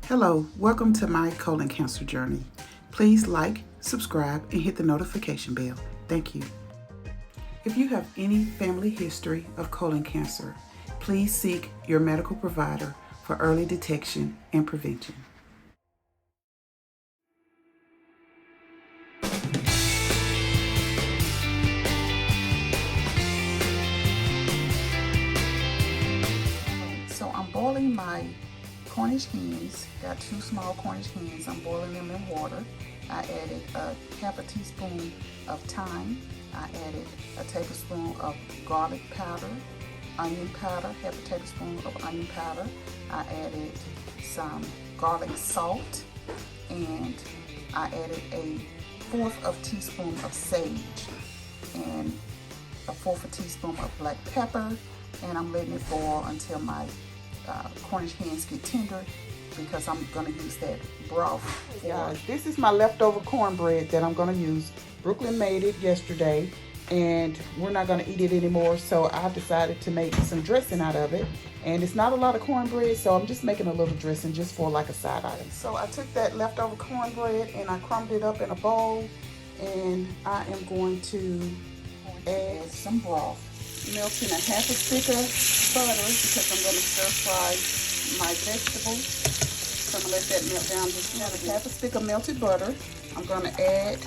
Hello, welcome to my colon cancer journey. Please like, subscribe, and hit the notification bell. Thank you. If you have any family history of colon cancer, please seek your medical provider for early detection and prevention. So I'm boiling my Cornish hens. Got 2 small Cornish hens. I'm boiling them in water. I added half a teaspoon of thyme. I added a tablespoon of garlic powder, onion powder, half a tablespoon of onion powder. I added some garlic salt, and I added a 1/4 teaspoon of sage and a 1/4 teaspoon of black pepper, and I'm letting it boil until my Cornish hens get tender, because I'm gonna use that broth. Guys, this is my leftover cornbread that I'm gonna use. Brooklyn made it yesterday, and we're not gonna eat it anymore, so I've decided to make some dressing out of it. And it's not a lot of cornbread, so I'm just making a little dressing just for like a side item. So I took that leftover cornbread and I crumbed it up in a bowl, and I am going to add some broth. Melting a half a stick of butter because I'm going to stir fry my vegetables. So I'm going to let that melt down just a little bit. Half a stick of melted butter. I'm going to add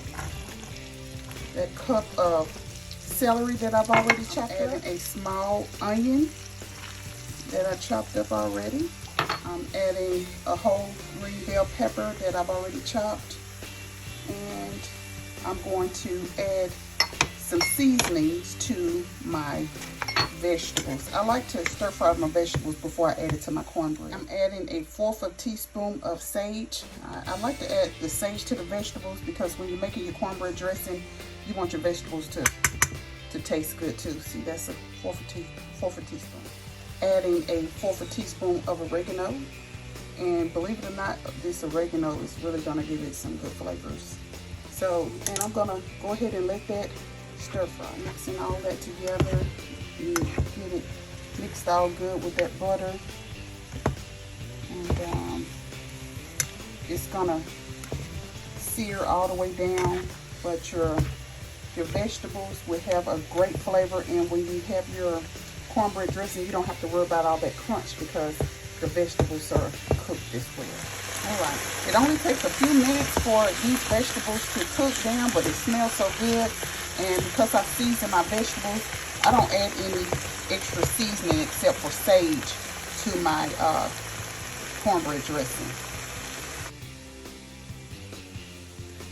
that cup of celery that I've already chopped up. Adding a small onion that I chopped up already. I'm adding a whole green bell pepper that I've already chopped. And I'm going to add some seasonings to my vegetables. I like to stir fry my vegetables before I add it to my cornbread. I'm adding a 1/4 teaspoon of sage. I like to add the sage to the vegetables because when you're making your cornbread dressing, you want your vegetables to taste good too. See, that's a 1/4 teaspoon. Adding a 1/4 teaspoon of oregano, and believe it or not, this oregano is really gonna give it some good flavors. So, and I'm gonna go ahead and let that stir fry, mixing all that together. You get it mixed all good with that butter, and it's gonna sear all the way down, but your vegetables will have a great flavor. And when you have your cornbread dressing, you don't have to worry about all that crunch because the vegetables are cooked as well. All right, it only takes a few minutes for these vegetables to cook down, but it smells so good. And because I season my vegetables, I don't add any extra seasoning except for sage to my cornbread dressing.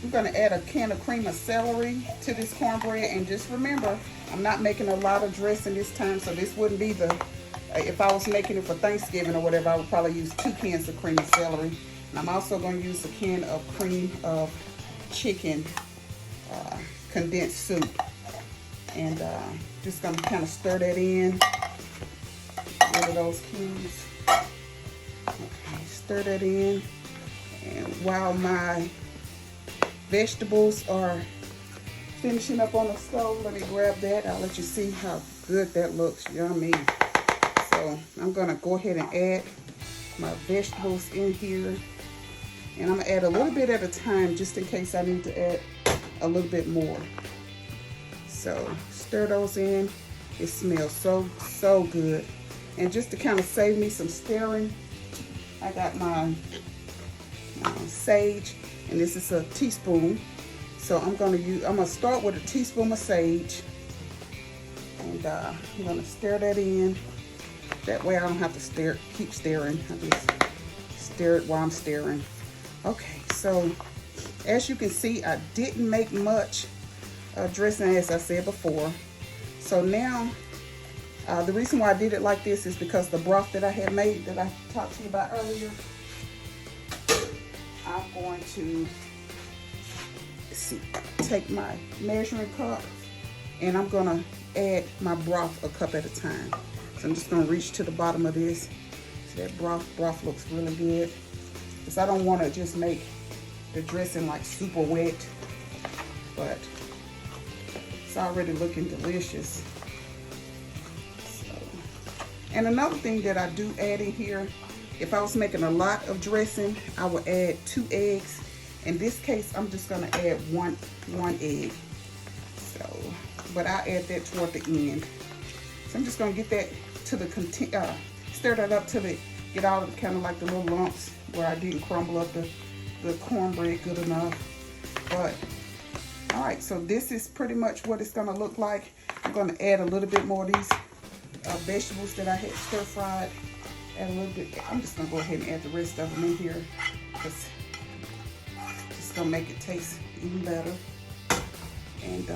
I'm going to add a can of cream of celery to this cornbread. And just remember, I'm not making a lot of dressing this time, so this wouldn't be the, if I was making it for Thanksgiving or whatever, I would probably use 2 cans of cream of celery. And I'm also going to use a can of cream of chicken condensed soup, and just gonna kind of stir that in. Rid of those cans. Okay, stir that in, and while my vegetables are finishing up on the stove, let me grab that. I'll let you see how good that looks. Yummy. So I'm gonna go ahead and add my vegetables in here, and I'm gonna add a little bit at a time just in case I need to add a little bit more. So stir those in. It smells so good. And just to kind of save me some stirring, I got my sage, and this is a teaspoon. So I'm gonna start with a teaspoon of sage, and I'm gonna stir that in. That way I don't have to keep stirring. I just stir it while I'm stirring. Okay, so as you can see, I didn't make much dressing, as I said before. So now, the reason why I did it like this is because the broth that I had made that I talked to you about earlier, I'm going to take my measuring cup, and I'm going to add my broth a cup at a time. So I'm just going to reach to the bottom of this. So that broth looks really good, because I don't want to just make the dressing like super wet, but it's already looking delicious. So, and another thing that I do add in here If I was making a lot of dressing, I would add 2 eggs. In this case, I'm just gonna add one egg. So, but I'll add that toward the end. So I'm just gonna get that to the stir that up till it get out of kind of like the little lumps where I didn't crumble up the cornbread good enough. But all right, so this is pretty much what it's gonna look like. I'm gonna add a little bit more of these vegetables that I had stir fried. Add a little bit. I'm just gonna go ahead and add the rest of them in here because it's gonna make it taste even better. And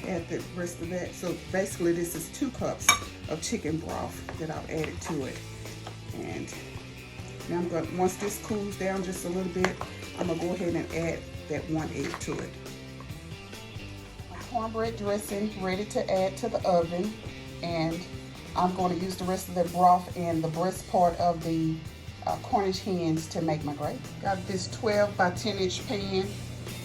add the rest of that. So basically this is 2 cups of chicken broth that I've added to it. And now I'm going, once this cools down just a little bit, I'm gonna go ahead and add that 1 egg to it. My cornbread dressing ready to add to the oven, and I'm going to use the rest of the broth and the breast part of the Cornish hens to make my gravy. Got this 12 by 10 inch pan,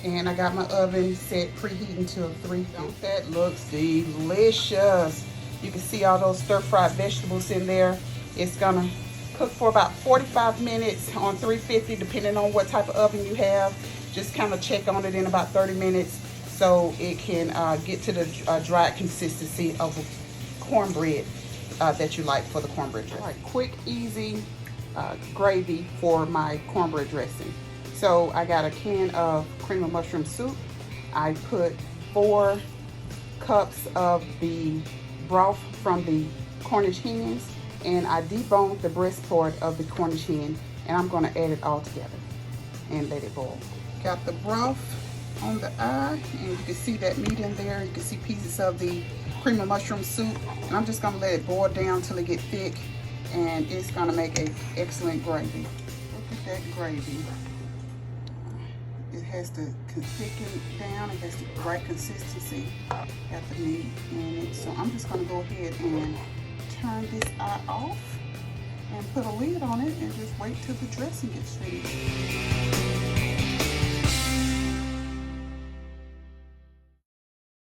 and I got my oven set preheating to 350. That looks delicious. You can see all those stir-fried vegetables in there. It's gonna cook for about 45 minutes on 350, depending on what type of oven you have. Just kind of check on it in about 30 minutes so it can get to the dried consistency of cornbread that you like for the cornbread dressing. All right, quick, easy gravy for my cornbread dressing. So I got a can of cream of mushroom soup. I put 4 cups of the broth from the Cornish hens, and I deboned the breast part of the Cornish hen, and I'm gonna add it all together and let it boil. Got the broth on the eye, and you can see that meat in there. You can see pieces of the cream of mushroom soup, and I'm just gonna let it boil down till it get thick, and it's gonna make an excellent gravy. Look at that gravy. It has to thicken down. It has the right consistency at the meat in it. So I'm just gonna go ahead and turn this eye off and put a lid on it and just wait till the dressing gets finished.